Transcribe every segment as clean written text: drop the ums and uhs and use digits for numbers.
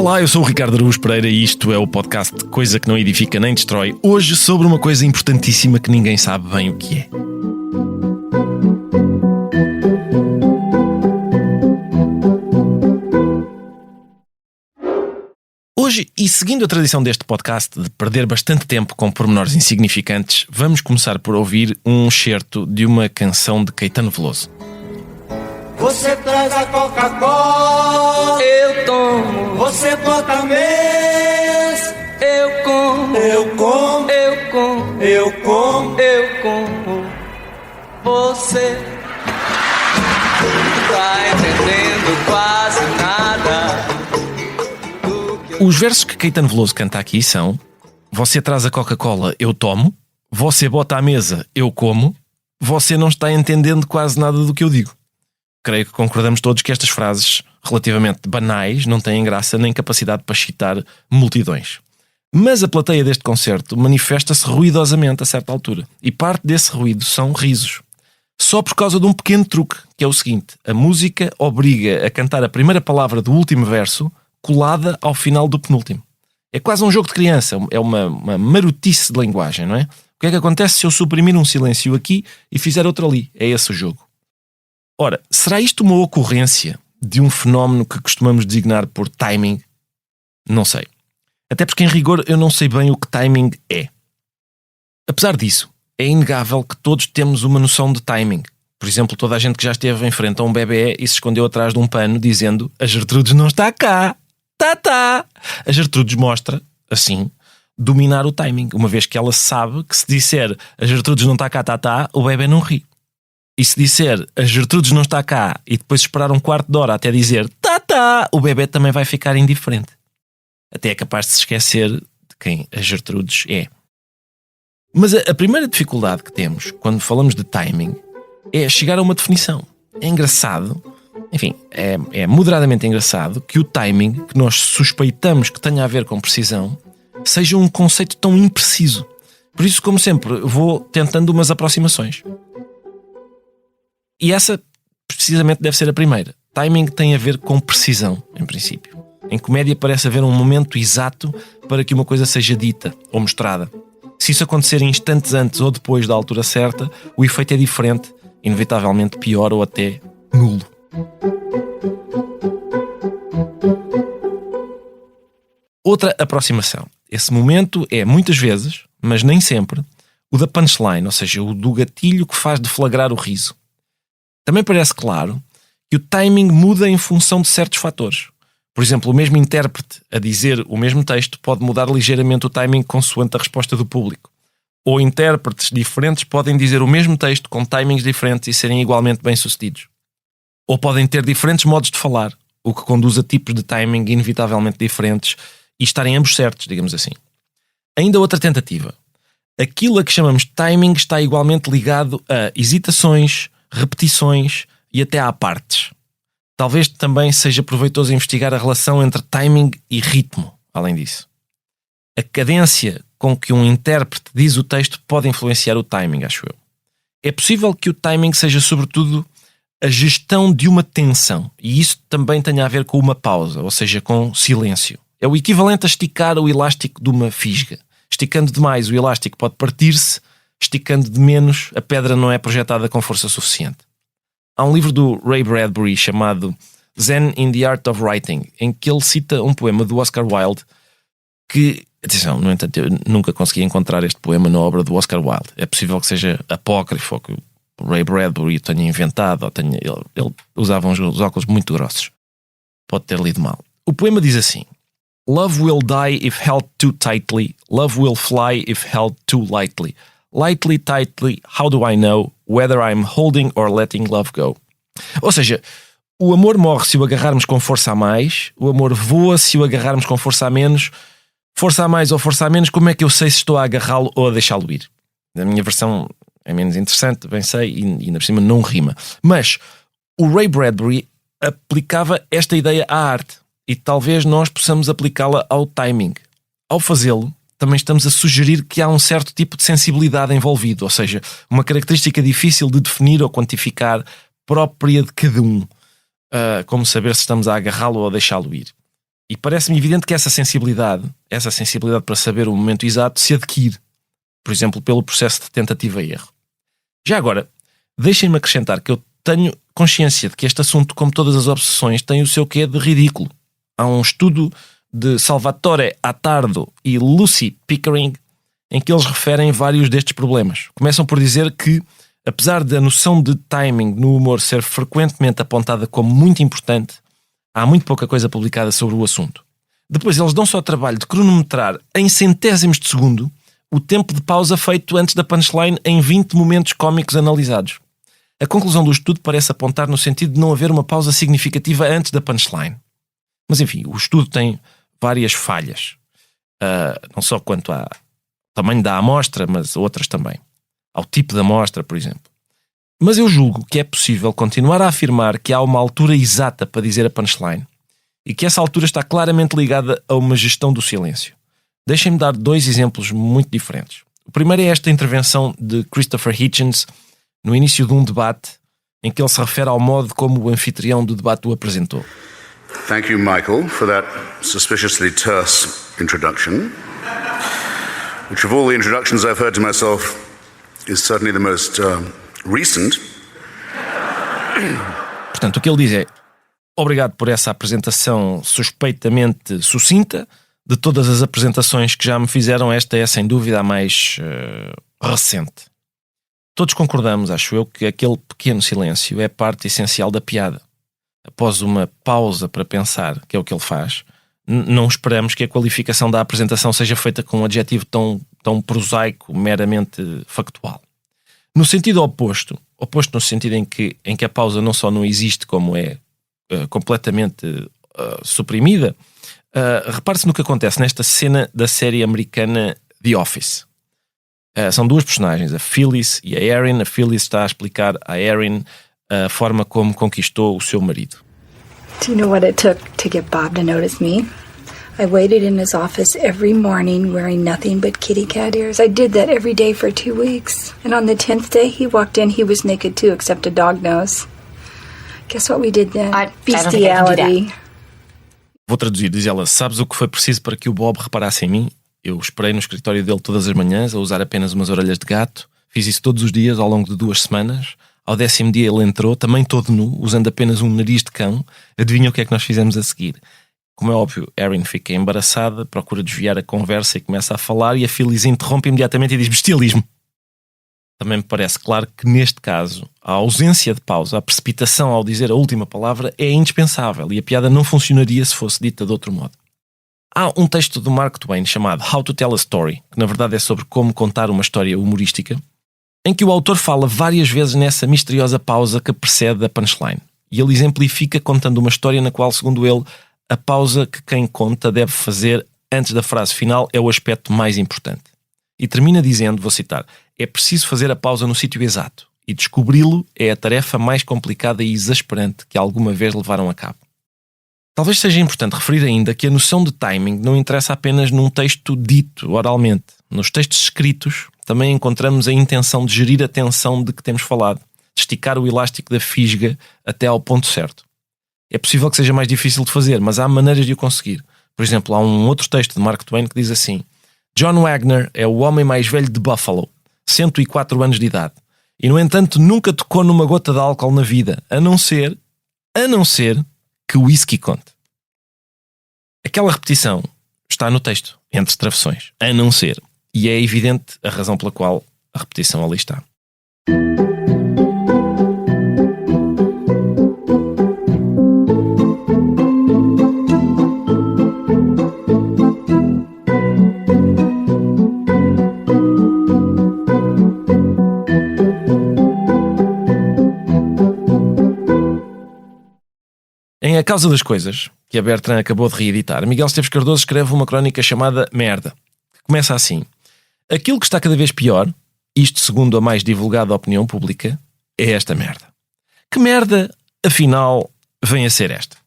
Olá, eu sou o Ricardo Araújo Pereira e isto é o podcast Coisa que não edifica nem destrói. Hoje sobre uma coisa importantíssima que ninguém sabe bem o que é. Hoje, e seguindo a tradição deste podcast de perder bastante tempo com pormenores insignificantes, vamos começar por ouvir um excerto de uma canção de Caetano Veloso. Você traz a Coca-Cola, eu tomo. Você bota a mesa, Eu como. eu como, Eu como. eu como. Eu como. Você tá entendendo quase nada do que eu... Os versos que Caetano Veloso canta aqui são: você traz a Coca-Cola, eu tomo. Você bota à mesa, eu como. Você não está entendendo quase nada do que eu digo. Creio que concordamos todos que estas frases, relativamente banais, não têm graça nem capacidade para excitar multidões. Mas a plateia deste concerto manifesta-se ruidosamente a certa altura. E parte desse ruído são risos. Só por causa de um pequeno truque, que é o seguinte: a música obriga a cantar a primeira palavra do último verso colada ao final do penúltimo. É quase um jogo de criança, é uma marotice de linguagem, não é? O que é que acontece se eu suprimir um silêncio aqui e fizer outro ali? É esse o jogo. Ora, será isto uma ocorrência de um fenómeno que costumamos designar por timing? Não sei. Até porque, em rigor, eu não sei bem o que timing é. Apesar disso, é inegável que todos temos uma noção de timing. Por exemplo, toda a gente que já esteve em frente a um bebê e se escondeu atrás de um pano dizendo: a Gertrudes não está cá. Tá. A Gertrudes mostra, assim, dominar o timing, uma vez que ela sabe que se disser a Gertrudes não está cá, tá, o bebê não ri. E se disser a Gertrudes não está cá e depois esperar um quarto de hora até dizer tá, o bebê também vai ficar indiferente. Até é capaz de se esquecer de quem a Gertrudes é. Mas a primeira dificuldade que temos quando falamos de timing é chegar a uma definição. É engraçado, enfim, é moderadamente engraçado que o timing, que nós suspeitamos que tenha a ver com precisão, seja um conceito tão impreciso. Por isso, como sempre, vou tentando umas aproximações. E essa, precisamente, deve ser a primeira. Timing tem a ver com precisão, em princípio. Em comédia parece haver um momento exato para que uma coisa seja dita ou mostrada. Se isso acontecer instantes antes ou depois da altura certa, o efeito é diferente, inevitavelmente pior ou até nulo. Outra aproximação. Esse momento é, muitas vezes, mas nem sempre, o da punchline, ou seja, o do gatilho que faz deflagrar o riso. Também parece claro que o timing muda em função de certos fatores. Por exemplo, o mesmo intérprete a dizer o mesmo texto pode mudar ligeiramente o timing consoante a resposta do público. Ou intérpretes diferentes podem dizer o mesmo texto com timings diferentes e serem igualmente bem-sucedidos. Ou podem ter diferentes modos de falar, o que conduz a tipos de timing inevitavelmente diferentes e estarem ambos certos, digamos assim. Ainda outra tentativa. Aquilo a que chamamos de timing está igualmente ligado a hesitações, repetições e até a partes. Talvez também seja proveitoso investigar a relação entre timing e ritmo, além disso. A cadência com que um intérprete diz o texto pode influenciar o timing, acho eu. É possível que o timing seja, sobretudo, a gestão de uma tensão, e isso também tenha a ver com uma pausa, ou seja, com silêncio. É o equivalente a esticar o elástico de uma fisga. Esticando demais, o elástico pode partir-se. Esticando de menos, a pedra não é projetada com força suficiente. Há um livro do Ray Bradbury chamado Zen in the Art of Writing, em que ele cita um poema do Oscar Wilde que, atenção, no entanto, eu nunca consegui encontrar este poema na obra do Oscar Wilde. É possível que seja apócrifo, ou que o Ray Bradbury tenha inventado, ou ele usava uns óculos muito grossos. Pode ter lido mal. O poema diz assim: Love will die if held too tightly, love will fly if held too lightly. Lightly, tightly, how do I know whether I'm holding or letting love go? Ou seja, o amor morre se o agarrarmos com força a mais, o amor voa se o agarrarmos com força a menos. Força a mais ou força a menos, como é que eu sei se estou a agarrá-lo ou a deixá-lo ir? A minha versão é menos interessante, bem sei, e ainda por cima não rima. Mas o Ray Bradbury aplicava esta ideia à arte, e talvez nós possamos aplicá-la ao timing. Ao fazê-lo, também estamos a sugerir que há um certo tipo de sensibilidade envolvido, ou seja, uma característica difícil de definir ou quantificar, própria de cada um. Como saber se estamos a agarrá-lo ou a deixá-lo ir. E parece-me evidente que essa sensibilidade para saber o momento exato, se adquire, por exemplo, pelo processo de tentativa e erro. Já agora, deixem-me acrescentar que eu tenho consciência de que este assunto, como todas as obsessões, tem o seu quê de ridículo. Há um estudo de Salvatore Attardo e Lucy Pickering em que eles referem vários destes problemas. Começam por dizer que, apesar da noção de timing no humor ser frequentemente apontada como muito importante, há muito pouca coisa publicada sobre o assunto. Depois eles dão-se ao trabalho de cronometrar em centésimos de segundo o tempo de pausa feito antes da punchline em 20 momentos cómicos analisados. A conclusão do estudo parece apontar no sentido de não haver uma pausa significativa antes da punchline. Mas enfim, o estudo tem várias falhas. Não só quanto ao tamanho da amostra, mas outras também. Ao tipo da amostra, por exemplo. Mas eu julgo que é possível continuar a afirmar que há uma altura exata para dizer a punchline e que essa altura está claramente ligada a uma gestão do silêncio. Deixem-me dar 2 exemplos muito diferentes. O primeiro é esta intervenção de Christopher Hitchens no início de um debate em que ele se refere ao modo como o anfitrião do debate o apresentou. Thank you, Michael, for that suspiciously terse introduction, which of all the introductions I've heard to myself is certainly the most recent. Portanto, o que ele diz é: obrigado por essa apresentação suspeitamente sucinta. De todas as apresentações que já me fizeram, esta é sem dúvida a mais recente. Todos concordamos, acho eu, que aquele pequeno silêncio é parte essencial da piada. Após uma pausa para pensar, que é o que ele faz, não esperamos que a qualificação da apresentação seja feita com um adjetivo tão prosaico, meramente factual. No sentido oposto no sentido em que a pausa não só não existe, como é completamente suprimida, repare-se no que acontece nesta cena da série americana The Office. São 2 personagens, a Phyllis e a Erin. A Phyllis está a explicar a Erin a forma como conquistou o seu marido. Do you know what it took to get Bob to notice me? I waited in his office every morning wearing nothing but kitty cat ears. I did that every day for 2 weeks. And on the 10th day he walked in, he was naked too, except a dog nose. Guess what we did then? Bestiality. Vou traduzir, diz ela: sabes o que foi preciso para que o Bob reparasse em mim? Eu esperei no escritório dele todas as manhãs a usar apenas umas orelhas de gato. Fiz isso todos os dias ao longo de 2 semanas. Ao 10º dia ele entrou, também todo nu, usando apenas um nariz de cão. Adivinha o que é que nós fizemos a seguir? Como é óbvio, Erin fica embaraçada, procura desviar a conversa e começa a falar, e a Phyllis interrompe imediatamente e diz: bestialismo. Também me parece claro que neste caso a ausência de pausa, a precipitação ao dizer a última palavra é indispensável e a piada não funcionaria se fosse dita de outro modo. Há um texto do Mark Twain chamado How to Tell a Story, que na verdade é sobre como contar uma história humorística, em que o autor fala várias vezes nessa misteriosa pausa que precede a punchline. E ele exemplifica contando uma história na qual, segundo ele, a pausa que quem conta deve fazer antes da frase final é o aspecto mais importante. E termina dizendo, vou citar: é preciso fazer a pausa no sítio exato, e descobri-lo é a tarefa mais complicada e exasperante que alguma vez levaram a cabo. Talvez seja importante referir ainda que a noção de timing não interessa apenas num texto dito oralmente. Nos textos escritos também encontramos a intenção de gerir a tensão de que temos falado, de esticar o elástico da fisga até ao ponto certo. É possível que seja mais difícil de fazer, mas há maneiras de o conseguir. Por exemplo, há um outro texto de Mark Twain que diz assim: John Wagner é o homem mais velho de Buffalo, 104 anos de idade, e no entanto nunca tocou numa gota de álcool na vida, a não ser que o whisky conte. Aquela repetição está no texto, entre travessões, a não ser, e é evidente a razão pela qual a repetição ali está. Em A Causa das Coisas, que a Bertrand acabou de reeditar, Miguel Esteves Cardoso escreve uma crónica chamada Merda, que começa assim: aquilo que está cada vez pior, isto segundo a mais divulgada opinião pública, é esta merda. Que merda, afinal, vem a ser esta?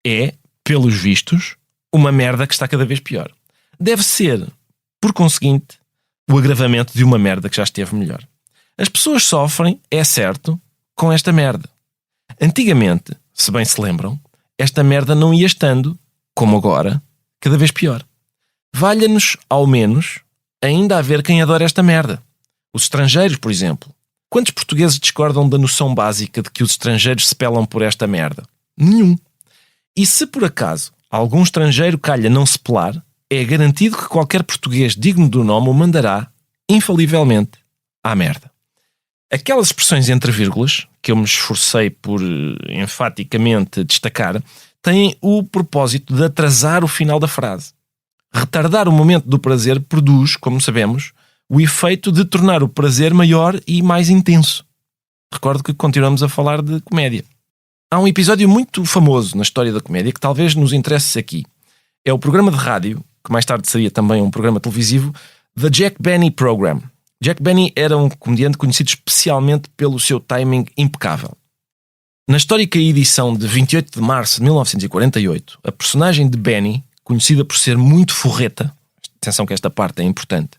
É, pelos vistos, uma merda que está cada vez pior. Deve ser, por conseguinte, o agravamento de uma merda que já esteve melhor. As pessoas sofrem, é certo, com esta merda. Antigamente, se bem se lembram, esta merda não ia estando como agora, cada vez pior. Valha-nos, ao menos, ainda haver quem adora esta merda. Os estrangeiros, por exemplo. Quantos portugueses discordam da noção básica de que os estrangeiros se pelam por esta merda? Nenhum. E se por acaso algum estrangeiro calha não se pelar, é garantido que qualquer português digno do nome o mandará, infalivelmente, à merda. Aquelas expressões entre vírgulas, que eu me esforcei por enfaticamente destacar, têm o propósito de atrasar o final da frase. Retardar o momento do prazer produz, como sabemos, o efeito de tornar o prazer maior e mais intenso. Recordo que continuamos a falar de comédia. Há um episódio muito famoso na história da comédia que talvez nos interesse aqui. É o programa de rádio, que mais tarde seria também um programa televisivo, The Jack Benny Program. Jack Benny era um comediante conhecido especialmente pelo seu timing impecável. Na histórica edição de 28 de março de 1948, a personagem de Benny, conhecida por ser muito forreta, atenção que esta parte é importante,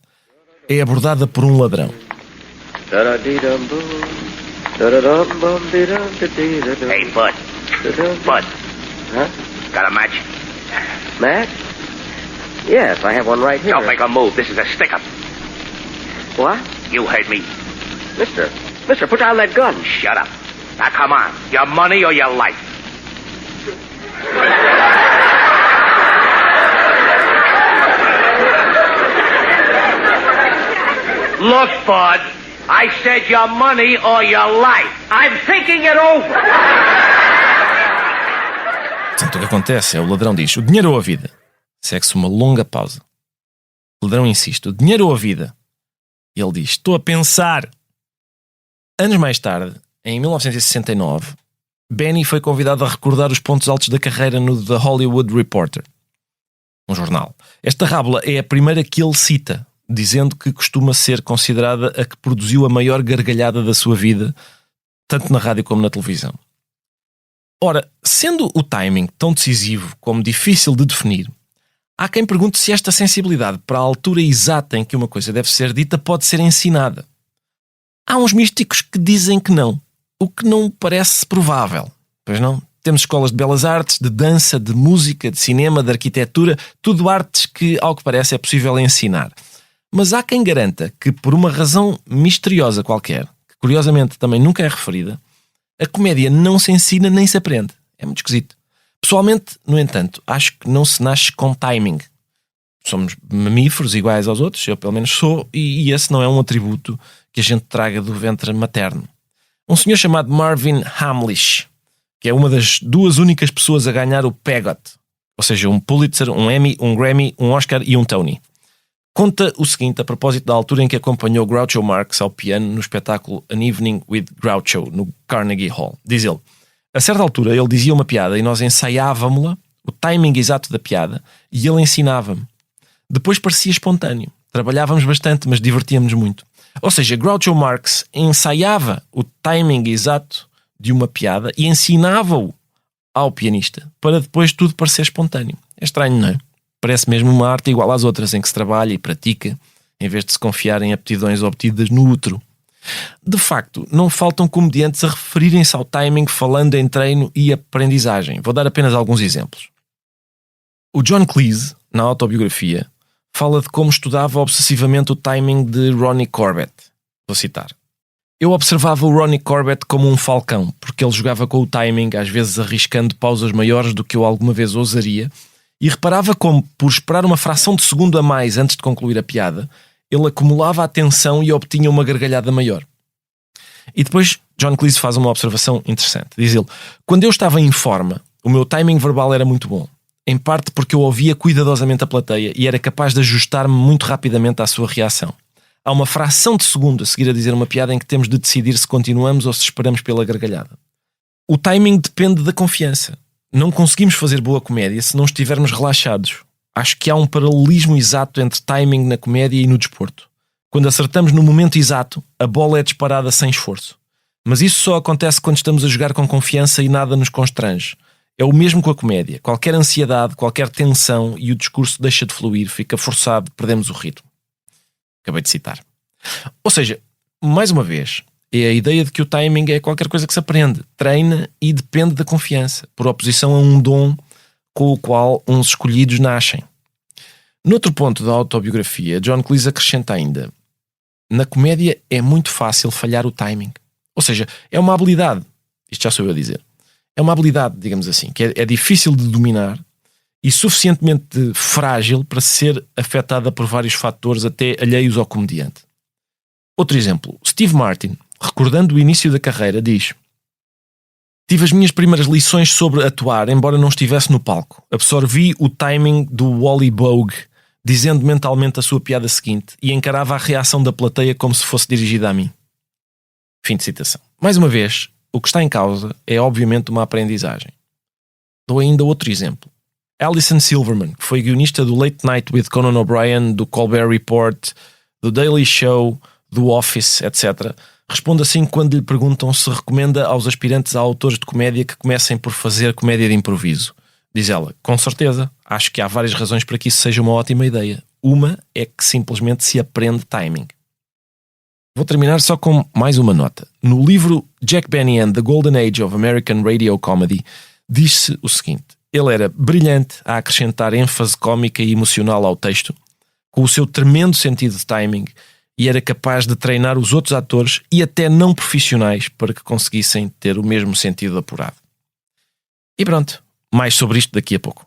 é abordada por um ladrão. Hey, Bud. Bud. Huh? Got a match? Match? Yes, I have one right here. Don't make a move. This is a stick-up. What? You heard me. Mister, put down that gun. Shut up. Now, come on. Your money or your life? Look, Bud. I said your money or your life. I'm thinking it over. Portanto, o que acontece é o ladrão diz: o dinheiro ou a vida? Segue-se uma longa pausa. O ladrão insiste: o dinheiro ou a vida? E ele diz: estou a pensar. Anos mais tarde, em 1969, Benny foi convidado a recordar os pontos altos da carreira no The Hollywood Reporter, um jornal. Esta rábula é a primeira que ele cita, dizendo que costuma ser considerada a que produziu a maior gargalhada da sua vida, tanto na rádio como na televisão. Ora, sendo o timing tão decisivo como difícil de definir, há quem pergunte se esta sensibilidade para a altura exata em que uma coisa deve ser dita pode ser ensinada. Há uns místicos que dizem que não, o que não parece provável. Pois não? Temos escolas de belas artes, de dança, de música, de cinema, de arquitetura, tudo artes que, ao que parece, é possível ensinar. Mas há quem garanta que, por uma razão misteriosa qualquer, que curiosamente também nunca é referida, a comédia não se ensina nem se aprende. É muito esquisito. Pessoalmente, no entanto, acho que não se nasce com timing. Somos mamíferos iguais aos outros, eu pelo menos sou, e esse não é um atributo que a gente traga do ventre materno. Um senhor chamado Marvin Hamlisch, que é uma das duas únicas pessoas a ganhar o PEGOT, ou seja, um Pulitzer, um Emmy, um Grammy, um Oscar e um Tony, conta o seguinte a propósito da altura em que acompanhou Groucho Marx ao piano no espetáculo An Evening with Groucho, no Carnegie Hall. Diz ele: a certa altura ele dizia uma piada e nós ensaiávamo-la, o timing exato da piada, e ele ensinava-me. Depois parecia espontâneo. Trabalhávamos bastante, mas divertíamos muito. Ou seja, Groucho Marx ensaiava o timing exato de uma piada e ensinava-o ao pianista para depois tudo parecer espontâneo. É estranho, não é? Parece mesmo uma arte igual às outras em que se trabalha e pratica, em vez de se confiar em aptidões obtidas no útero. De facto, não faltam comediantes a referirem-se ao timing falando em treino e aprendizagem. Vou dar apenas alguns exemplos. O John Cleese, na autobiografia, fala de como estudava obsessivamente o timing de Ronnie Corbett. Vou citar: eu observava o Ronnie Corbett como um falcão, porque ele jogava com o timing, às vezes arriscando pausas maiores do que eu alguma vez ousaria, e reparava como, por esperar uma fração de segundo a mais antes de concluir a piada, ele acumulava a atenção e obtinha uma gargalhada maior. E depois John Cleese faz uma observação interessante. Diz ele: quando eu estava em forma, o meu timing verbal era muito bom. Em parte porque eu ouvia cuidadosamente a plateia e era capaz de ajustar-me muito rapidamente à sua reação. Há uma fração de segundo a seguir a dizer uma piada em que temos de decidir se continuamos ou se esperamos pela gargalhada. O timing depende da confiança. Não conseguimos fazer boa comédia se não estivermos relaxados. Acho que há um paralelismo exato entre timing na comédia e no desporto. Quando acertamos no momento exato, a bola é disparada sem esforço. Mas isso só acontece quando estamos a jogar com confiança e nada nos constrange. É o mesmo com a comédia. Qualquer ansiedade, qualquer tensão e o discurso deixa de fluir, fica forçado, perdemos o ritmo. Acabei de citar. Ou seja, mais uma vez, é a ideia de que o timing é qualquer coisa que se aprende, treina e depende da confiança, por oposição a um dom com o qual uns escolhidos nascem. Noutro ponto da autobiografia, John Cleese acrescenta ainda: na comédia é muito fácil falhar o timing. Ou seja, é uma habilidade, isto já sou eu a dizer, é uma habilidade, digamos assim, que é difícil de dominar e suficientemente frágil para ser afetada por vários fatores até alheios ao comediante. Outro exemplo, Steve Martin, recordando o início da carreira, diz: tive as minhas primeiras lições sobre atuar, embora não estivesse no palco. Absorvi o timing do Wally Bogue, dizendo mentalmente a sua piada seguinte, e encarava a reação da plateia como se fosse dirigida a mim. Fim de citação. Mais uma vez, o que está em causa é obviamente uma aprendizagem. Dou ainda outro exemplo. Alison Silverman, que foi guionista do Late Night with Conan O'Brien, do Colbert Report, do Daily Show, do Office, etc., responde assim quando lhe perguntam se recomenda aos aspirantes a autores de comédia que comecem por fazer comédia de improviso. Diz ela: com certeza, acho que há várias razões para que isso seja uma ótima ideia. Uma é que simplesmente se aprende timing. Vou terminar só com mais uma nota. No livro Jack Benny and the Golden Age of American Radio Comedy, diz-se o seguinte: ele era brilhante a acrescentar ênfase cómica e emocional ao texto, com o seu tremendo sentido de timing, e era capaz de treinar os outros atores e até não profissionais para que conseguissem ter o mesmo sentido apurado. E pronto, mais sobre isto daqui a pouco.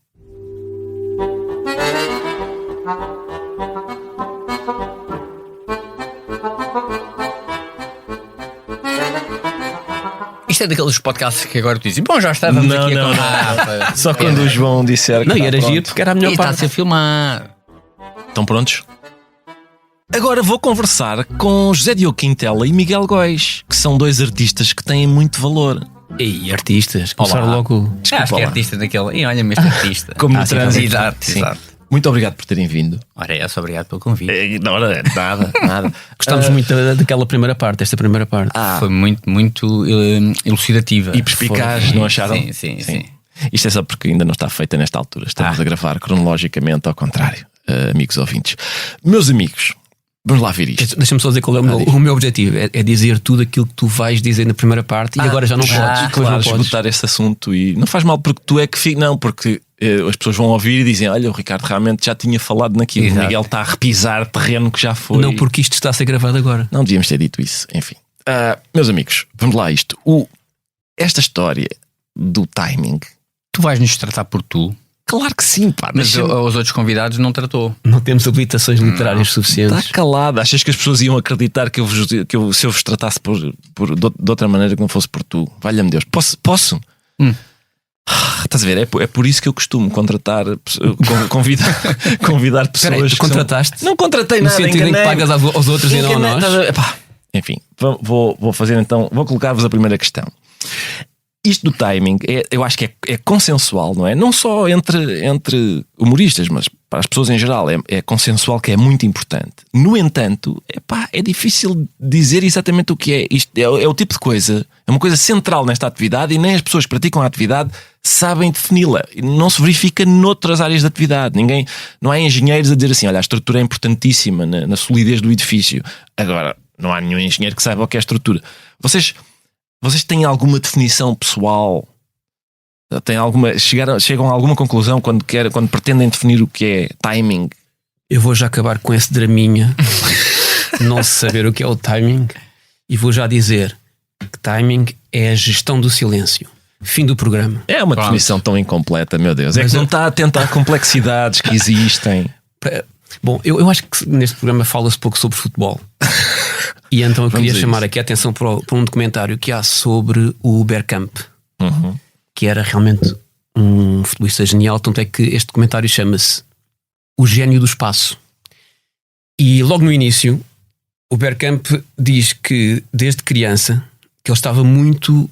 Isto é daqueles podcasts que agora tu dizes: bom, já estávamos aqui a contar. Só quando o João disser que Não, e está era pronto. giro porque era a melhor E está a parte. ser filmado. Estão prontos? Agora vou conversar com José Diogo Quintela e Miguel Góis, que são dois artistas que têm muito valor. E artistas, começaram Olá. logo. Acho que é lá. artista daquele. E olha-me este artista. Como no sim, trânsito. Exato, Sim. exato. Muito obrigado por terem vindo. Ora, é essa, obrigado pelo convite. Não, nada. Gostámos muito daquela primeira parte, esta primeira parte. Foi muito elucidativa. E perspicaz, Foi- não acharam? Sim. Isto é só porque ainda não está feita nesta altura. Estamos a gravar cronologicamente ao contrário, amigos ouvintes. Meus amigos, vamos lá ver isto. Deixa-me só dizer qual é o meu objetivo: é dizer tudo aquilo que tu vais dizer na primeira parte e agora já não podes. Depois Claro, não podes. esgotar esse assunto e não faz mal porque tu é que fica. Não, porque as pessoas vão ouvir e dizem: olha, o Ricardo realmente já tinha falado naquilo. Exato. O Miguel está a repisar terreno que já foi. Não, porque isto está a ser gravado agora. Não devíamos ter dito isso. Enfim, meus amigos, vamos lá a isto. Esta história do timing, Tu vais-nos tratar por tu, claro que sim, pá. mas deixa-me- aos outros convidados não tratou. Não temos habilitações literárias suficientes. Está calado. Achas que as pessoas iam acreditar que se eu vos tratasse de outra maneira que não fosse por tu? Valha-me Deus. Posso? Estás a ver? É por isso que eu costumo contratar, convidar pessoas. Espera aí, tu que são- contrataste? Não contratei No nada. sentido em que enganei-me. pagas aos outros e não a Enganei, nós? estás a ver? Epá, enfim, vou fazer então. Vou colocar-vos a primeira questão. Isto do timing, eu acho que é consensual, não é? Não só entre humoristas, mas para as pessoas em geral é consensual que é muito importante. No entanto, é difícil dizer exatamente o que é. Isto é o tipo de coisa, é uma coisa central nesta atividade e nem as pessoas que praticam a atividade sabem defini-la. Não se verifica noutras áreas da atividade. Não há engenheiros a dizer assim: olha, a estrutura é importantíssima na solidez do edifício. Agora, não há nenhum engenheiro que saiba o que é a estrutura. Vocês têm alguma definição pessoal? Chegam a alguma conclusão quando pretendem definir o que é timing? Eu vou já acabar com esse draminha, não saber o que é o timing, e vou já dizer que timing é a gestão do silêncio. Fim do programa. É uma definição tão incompleta, meu Deus. Mas que não está atento às complexidades que existem. Bom, eu acho que neste programa fala-se pouco sobre futebol. E então eu queria a chamar isso. aqui a atenção para um documentário que há sobre o Bergkamp, que era realmente um futebolista genial. Tanto é que este documentário chama-se O Gênio do Espaço. E logo no início, o Bergkamp diz que desde criança que ele estava muito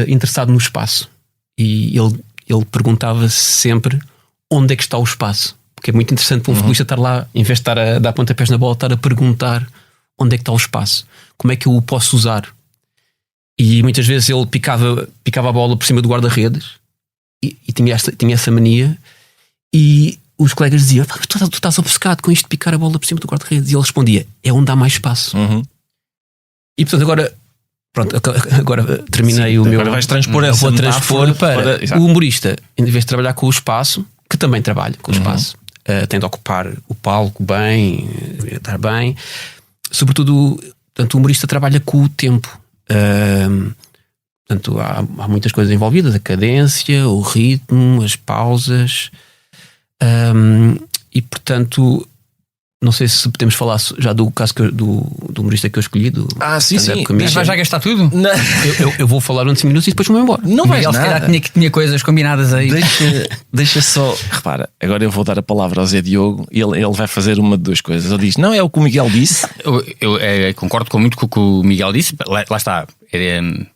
interessado no espaço. E ele perguntava-se sempre onde é que está o espaço. Porque é muito interessante para um futebolista estar lá, em vez de estar a dar pontapés na bola, estar a perguntar onde é que está o espaço, como é que eu o posso usar. E muitas vezes ele picava a bola por cima do guarda-redes e tinha essa mania, e os colegas diziam: tu estás obcecado com isto de picar a bola por cima do guarda-redes. E ele respondia: é onde há mais espaço. E portanto agora Pronto, agora terminei o meu. Agora vais transpor essa vou transpor para Exato. o humorista, em vez de trabalhar com o espaço, que também trabalha com o espaço, tem de ocupar o palco bem, estar bem. Sobretudo, portanto, o humorista trabalha com o tempo. Portanto, há muitas coisas envolvidas: a cadência, o ritmo, as pausas. E portanto, não sei se podemos falar já do caso do humorista que eu escolhi. Sim. Mas vais já gastar tudo? Não. Eu vou falar durante 5 minutos e depois vou embora. Não vais Miguel, se nada. calhar tinha coisas combinadas aí. Deixa só. Repara, agora eu vou dar a palavra ao Zé Diogo e ele vai fazer uma de duas coisas. Ele diz: não, é o que o Miguel disse. Eu concordo com muito com o que o Miguel disse. Lá está.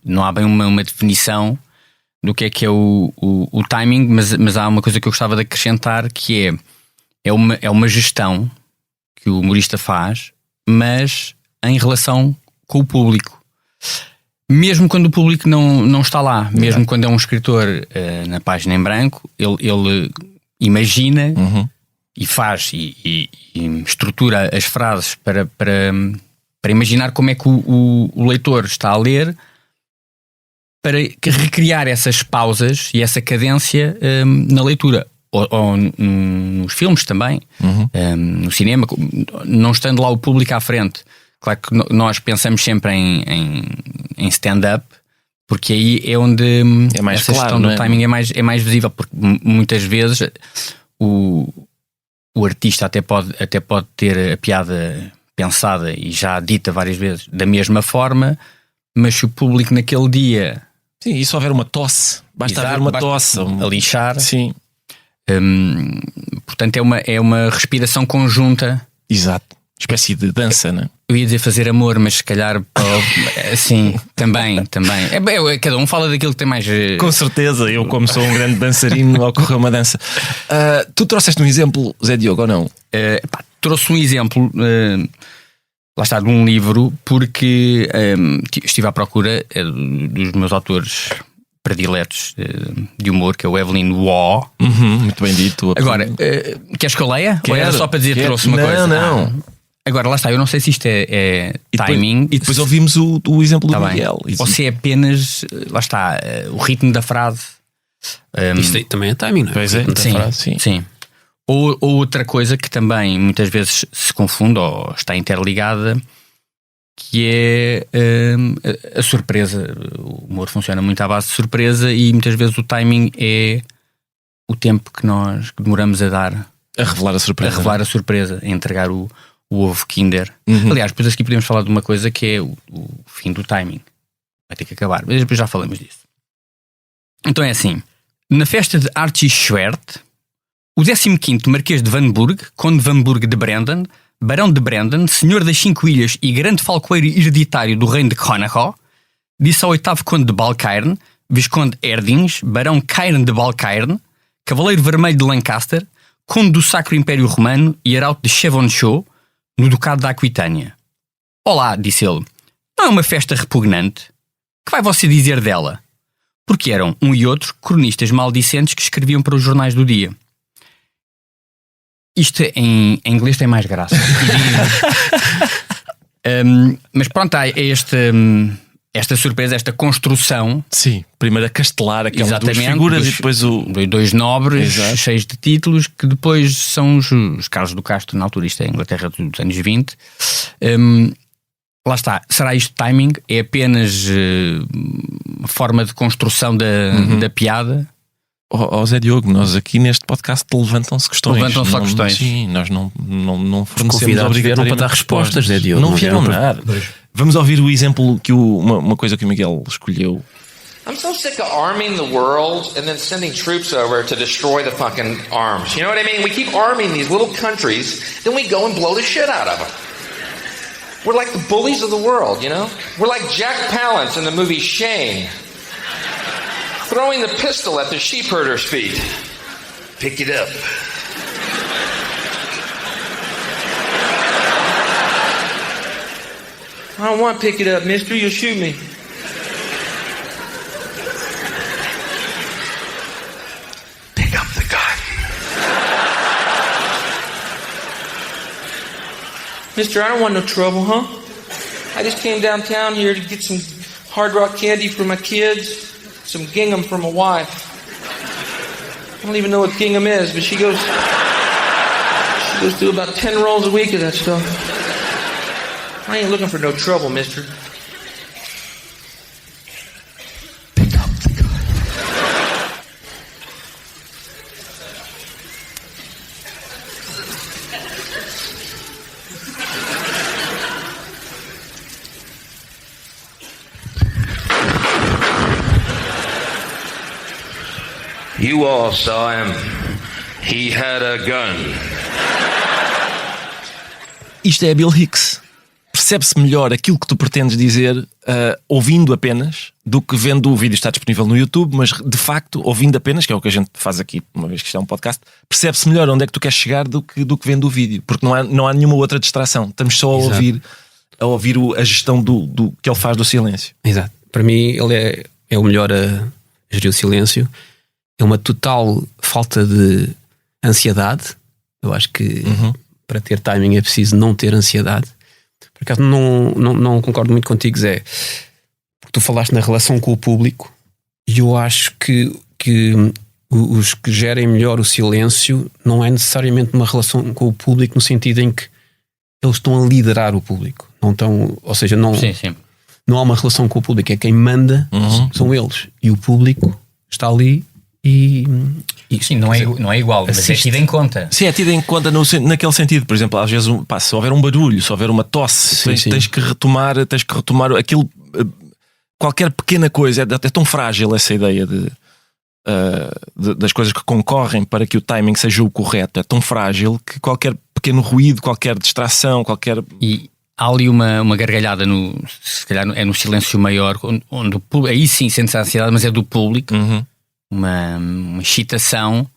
Não há bem uma definição do que é o timing, mas há uma coisa que eu gostava de acrescentar, que é uma gestão que o humorista faz, mas em relação com o público. Mesmo quando o público não está lá, mesmo quando é um escritor na página em branco, ele imagina e faz e estrutura as frases para imaginar como é que o leitor está a ler, para recriar essas pausas e essa cadência na leitura. Ou nos filmes também, no cinema, não estando lá o público à frente. Claro que nós pensamos sempre em stand-up, porque aí é onde é mais essa claro, gestão do timing é mais visível, porque muitas vezes o artista até pode ter a piada pensada e já dita várias vezes da mesma forma, mas se o público naquele dia... Sim, e se houver uma tosse, basta haver uma tosse a lixar. Sim. Portanto é uma respiração conjunta. Exato. Espécie de dança, não é? Eu ia dizer fazer amor, mas se calhar assim, também. Cada um fala daquilo que tem mais. Com certeza, eu como sou um grande dançarino, ocorreu uma dança. Tu trouxeste um exemplo, Zé Diogo, ou não? Trouxe um exemplo, lá está, de um livro, porque estive à procura dos meus autores prediletos de humor, que é o Evelyn Waugh. Muito bem dito. Agora, queres que eu leia? Ou era só para dizer que trouxe uma coisa? Não. Agora, lá está, eu não sei se isto é timing. E depois ouvimos o exemplo do Miguel. Ou se é apenas, lá está, o ritmo da frase. Isto aí também é timing, não é? Pois é, sim. Ou outra coisa que também muitas vezes se confunde ou está interligada, que é a surpresa. O humor funciona muito à base de surpresa e muitas vezes o timing é o tempo que nós demoramos a dar a revelar a surpresa, a entregar o ovo Kinder. Aliás, depois aqui podemos falar de uma coisa que é o fim do timing. Vai ter que acabar, mas depois já falamos disso. Então é assim: na festa de Archie Schwert, o 15º Marquês de Vandenburg, Conde de Vandenburg de Brandon, Barão de Brandon, Senhor das 5 Ilhas e grande falcoeiro hereditário do reino de Connaught, disse ao 8º Conde de Balcairn, Visconde Erdings, Barão Cairn de Balcairn, Cavaleiro Vermelho de Lancaster, Conde do Sacro Império Romano e Arauto de Chevonceau, no Ducado da Aquitânia. Olá, disse ele, não é uma festa repugnante? Que vai você dizer dela? Porque eram um e outro cronistas maldicentes que escreviam para os jornais do dia. Isto em inglês tem mais graça. Mas pronto, há esta surpresa, esta construção. Sim, primeiro a castelar aquelas duas figuras e depois dois nobres. Exato. Cheios de títulos, que depois são os Carlos do Castro, na altura, isto é a Inglaterra dos anos 20. Lá está, será isto timing? É apenas forma de construção da piada? Zé Diogo, nós aqui neste podcast levantam-se questões. Levantam-se questões. Sim, nós não fornecemos convidados vieram para dar respostas, Zé Diogo. Não vieram nada. Vamos ouvir o exemplo que uma coisa que o Miguel escolheu. I'm so sick of arming the world and then sending troops over to destroy the fucking arms. You know what I mean? We keep arming these little countries, then we go and blow the shit out of them. We're like the bullies of the world, you know? We're like Jack Palance in the movie Shane, throwing the pistol at the sheep herder's feet. Pick it up. I don't want to pick it up, mister. You'll shoot me. Pick up the gun. Mister, I don't want no trouble, huh? I just came downtown here to get some Hard Rock candy for my kids, some gingham for my wife. I don't even know what gingham is, but she goes through about 10 rolls a week of that stuff. I ain't looking for no trouble, mister. Pick up the gun. You all saw him. He had a gun. Isto é Bill Hicks. Percebe-se melhor aquilo que tu pretendes dizer ouvindo apenas do que vendo o vídeo. Está disponível no YouTube, mas de facto, ouvindo apenas, que é o que a gente faz aqui, uma vez que isto é um podcast, percebe-se melhor onde é que tu queres chegar do que vendo o vídeo, porque não há nenhuma outra distração. Estamos só a ouvir a gestão do que ele faz do silêncio. Exato. Para mim, ele é o melhor a gerir o silêncio. É uma total falta de ansiedade. Eu acho que para ter timing é preciso não ter ansiedade. Por acaso não concordo muito contigo, Zé, porque tu falaste na relação com o público e eu acho que os que gerem melhor o silêncio não é necessariamente uma relação com o público no sentido em que eles estão a liderar o público. Não estão, ou seja, não há uma relação com o público, é quem manda, são eles. E o público está ali e sim, não é igual, mas é tido em conta. Sim, é tido em conta naquele sentido. Por exemplo, às vezes se houver um barulho, se houver uma tosse, tens que retomar aquilo. Qualquer pequena coisa, é tão frágil essa ideia das coisas que concorrem para que o timing seja o correto. É tão frágil que qualquer pequeno ruído, qualquer distração, E há ali uma gargalhada, se calhar é no silêncio maior, onde aí sim sente-se a ansiedade, mas é do público. Uma excitação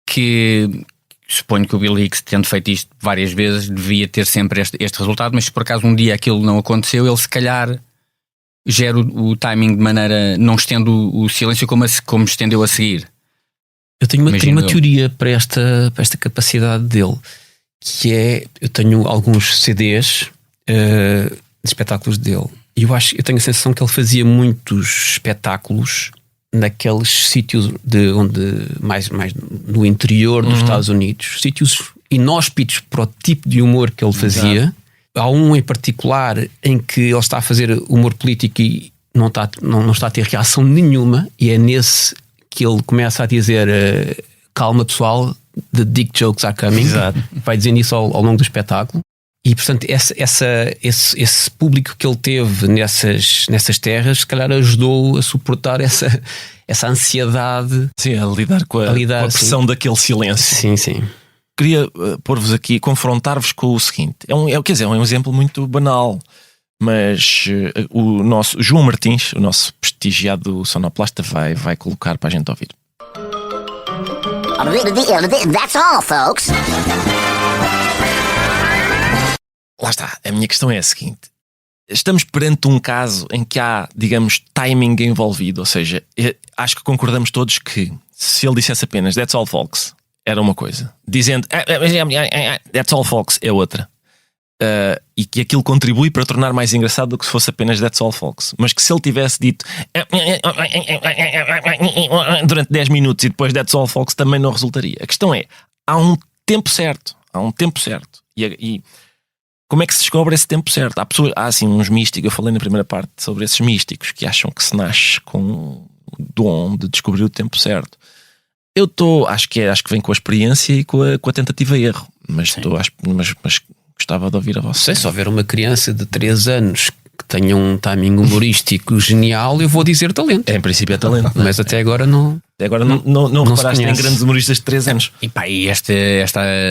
que suponho que o Bill Hicks, tendo feito isto várias vezes, devia ter sempre este resultado, mas se por acaso um dia aquilo não aconteceu, ele se calhar gera o timing de maneira, não estendo o silêncio como estendeu a seguir. Eu tenho uma teoria para esta capacidade dele, que é, eu tenho alguns CDs de espetáculos dele, e eu tenho a sensação que ele fazia muitos espetáculos naqueles sítios mais no interior dos Estados Unidos, sítios inóspitos para o tipo de humor que ele fazia. Exato. Há um em particular em que ele está a fazer humor político e não está a ter reação nenhuma, e é nesse que ele começa a dizer calma pessoal, the dick jokes are coming. Exato. Vai dizendo isso ao longo do espetáculo. E portanto esse público que ele teve nessas terras, se calhar ajudou a suportar essa ansiedade. Sim, a lidar com a pressão daquele silêncio. Sim. Queria pôr-vos aqui, confrontar-vos com o seguinte. É um exemplo muito banal, mas o nosso João Martins, o nosso prestigiado sonoplasta, vai colocar para a gente ouvir. That's all, folks. Lá está, a minha questão é a seguinte: estamos perante um caso em que há, digamos, timing envolvido, ou seja, acho que concordamos todos que se ele dissesse apenas That's all folks, era uma coisa, dizendo That's all folks é outra, e que aquilo contribui para tornar mais engraçado do que se fosse apenas That's all folks, mas que se ele tivesse dito durante 10 minutos e depois That's all folks também não resultaria. A questão é, há um tempo certo e como é que se descobre esse tempo certo? Há assim uns místicos, eu falei na primeira parte sobre esses místicos que acham que se nasce com o dom de descobrir o tempo certo. Acho que vem com a experiência e com a tentativa e erro, mas gostava de ouvir a vossa. Se houver uma criança de 3 anos que tenha um timing humorístico genial, eu vou dizer talento. Em princípio é talento, mas até agora não. Até agora não reparaste em grandes humoristas de 3 anos. E esta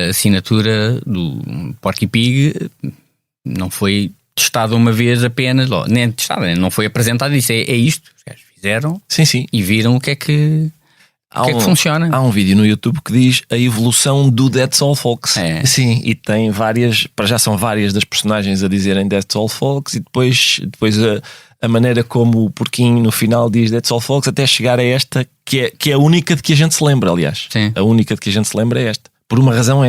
assinatura do Porky Pig não foi testada uma vez apenas, nem testada, não foi apresentada e disse é isto. Os gajos fizeram e viram o que é que funciona. Há um vídeo no YouTube que diz a evolução do That's All Folks. Sim, e tem várias, para já são várias das personagens a dizerem That's All Folks, e depois a maneira como o porquinho no final diz That's All Folks, até chegar a esta que é a única de que a gente se lembra, aliás. Sim. A única de que a gente se lembra é esta. Por uma razão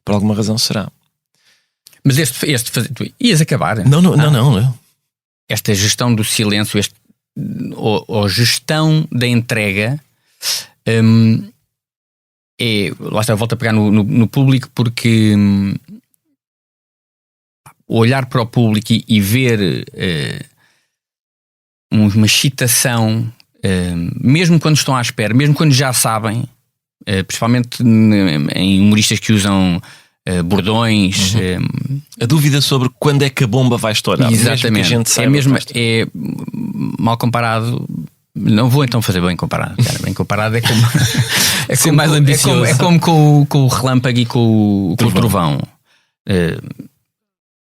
por alguma razão será. Mas tu ias acabar? Não. esta gestão do silêncio, ou gestão da entrega, lá está, volto a pegar no público, porque olhar para o público e ver uma excitação, mesmo quando estão à espera, mesmo quando já sabem, principalmente em humoristas que usam bordões, a dúvida sobre quando é que a bomba vai estourar. Exatamente, mesmo que a gente saiba, é mal comparado. Não vou então fazer bem comparado. Cara, bem comparado é como como mais ambicioso. É como com o relâmpago e com o trovão.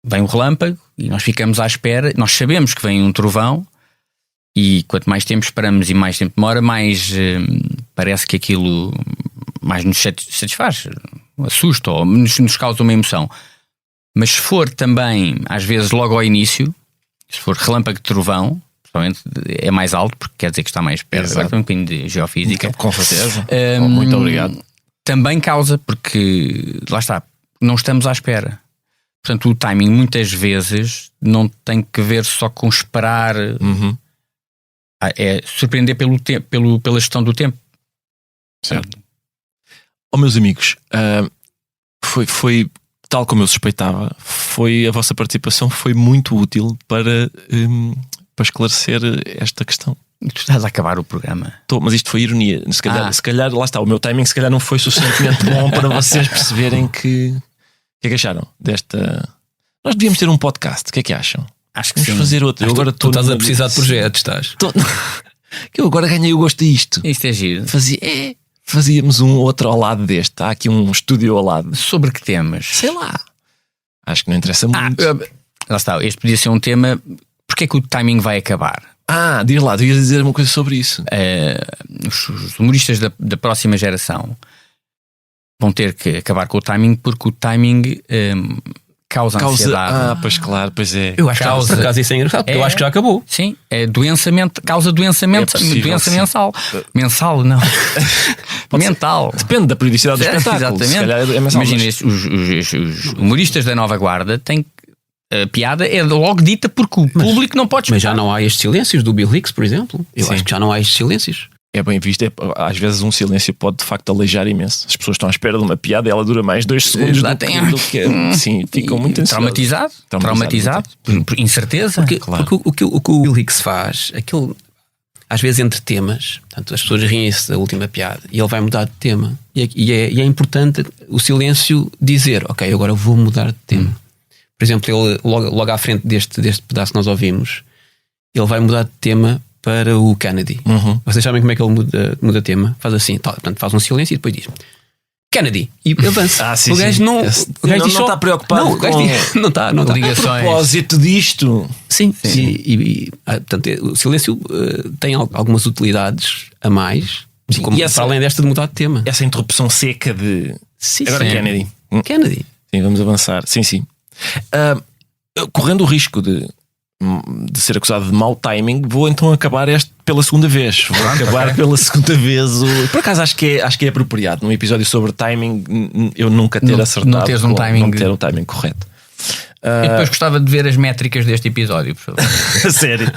Vem um relâmpago e nós ficamos à espera. Nós sabemos que vem um trovão, e quanto mais tempo esperamos e mais tempo demora, mais parece que aquilo mais nos satisfaz, assusta ou nos causa uma emoção. Mas se for também, às vezes, logo ao início, se for relâmpago de trovão, provavelmente é mais alto, porque quer dizer que está mais perto. Agora tem um bocadinho de geofísica. Com certeza. Muito obrigado. Também causa, porque lá está, não estamos à espera. Portanto, o timing muitas vezes não tem que ver só com esperar. É surpreender pela gestão do tempo. Certo. Meus amigos, foi tal como eu suspeitava. A vossa participação foi muito útil para esclarecer esta questão. Tu estás a acabar o programa. Mas isto foi ironia. Se calhar, lá está, o meu timing se calhar não foi suficientemente bom para vocês perceberem o que é que acharam desta. Nós devíamos ter um podcast. O que é que acham? Acho que vamos sim. fazer outro. Eu agora tu estás a precisar de projetos, estás? Que eu agora ganhei o gosto disto. Isto é giro. Fazíamos um outro ao lado deste. Há aqui um estúdio ao lado. Sobre que temas? Sei lá. Acho que não interessa muito. Lá está. Este podia ser um tema. Porque é que o timing vai acabar? Diz lá, tu ias dizer uma coisa sobre isso. Os humoristas da próxima geração vão ter que acabar com o timing, porque o timing causa ansiedade. Pois claro, pois é. Eu acho que por acaso isso é engraçado, porque eu acho que já acabou. Sim, causa doença mental. Mensal, não. Mental. Depende da periodicidade do espetáculo. Exatamente. Se calhar é mensal, imagina, os humoristas da nova guarda têm. A piada é logo dita porque o público não pode escutar. Mas já não há estes silêncios do Bill Hicks, por exemplo. Eu acho que já não há estes silêncios. É bem visto. Às vezes um silêncio pode de facto aleijar imenso. As pessoas estão à espera de uma piada e ela dura mais 2 segundos do que sim, ficam muito traumatizado por incerteza. Porque o que o Bill Hicks faz, às vezes entre temas, portanto, as pessoas riem-se da última piada e ele vai mudar de tema. E é importante o silêncio dizer, ok, agora eu vou mudar de tema. Por exemplo, ele logo à frente deste pedaço que nós ouvimos, ele vai mudar de tema para o Kennedy. Vocês sabem como é que ele muda de tema? Faz assim, portanto, faz um silêncio e depois diz Kennedy. E avança. Sim, o gajo não está preocupado não, com não está. Ligações. A propósito disto. Sim. Portanto, o silêncio tem algumas utilidades a mais, como para além desta de mudar de tema. Essa interrupção seca de agora Kennedy. Kennedy. Sim, vamos avançar. Sim. Correndo o risco de ser acusado de mau timing, vou então acabar pela segunda vez. Por acaso acho que é apropriado num episódio sobre timing eu nunca ter acertado, não ter um timing correto. Eu depois gostava de ver as métricas deste episódio, por favor. Sério,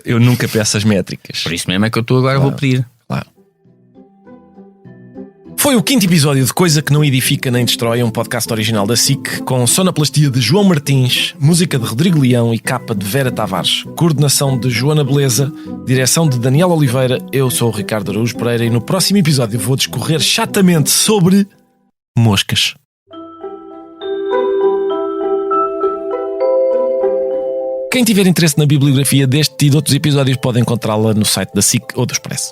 eu nunca peço as métricas. Por isso mesmo é que eu estou agora vou pedir. Claro. Foi o 5º episódio de Coisa que Não Edifica Nem Destrói, um podcast original da SIC, com sonoplastia de João Martins, música de Rodrigo Leão e capa de Vera Tavares, coordenação de Joana Beleza, direção de Daniel Oliveira. Eu sou o Ricardo Araújo Pereira e no próximo episódio vou discorrer chatamente sobre moscas. Quem tiver interesse na bibliografia deste e de outros episódios pode encontrá-la no site da SIC ou do Expresso.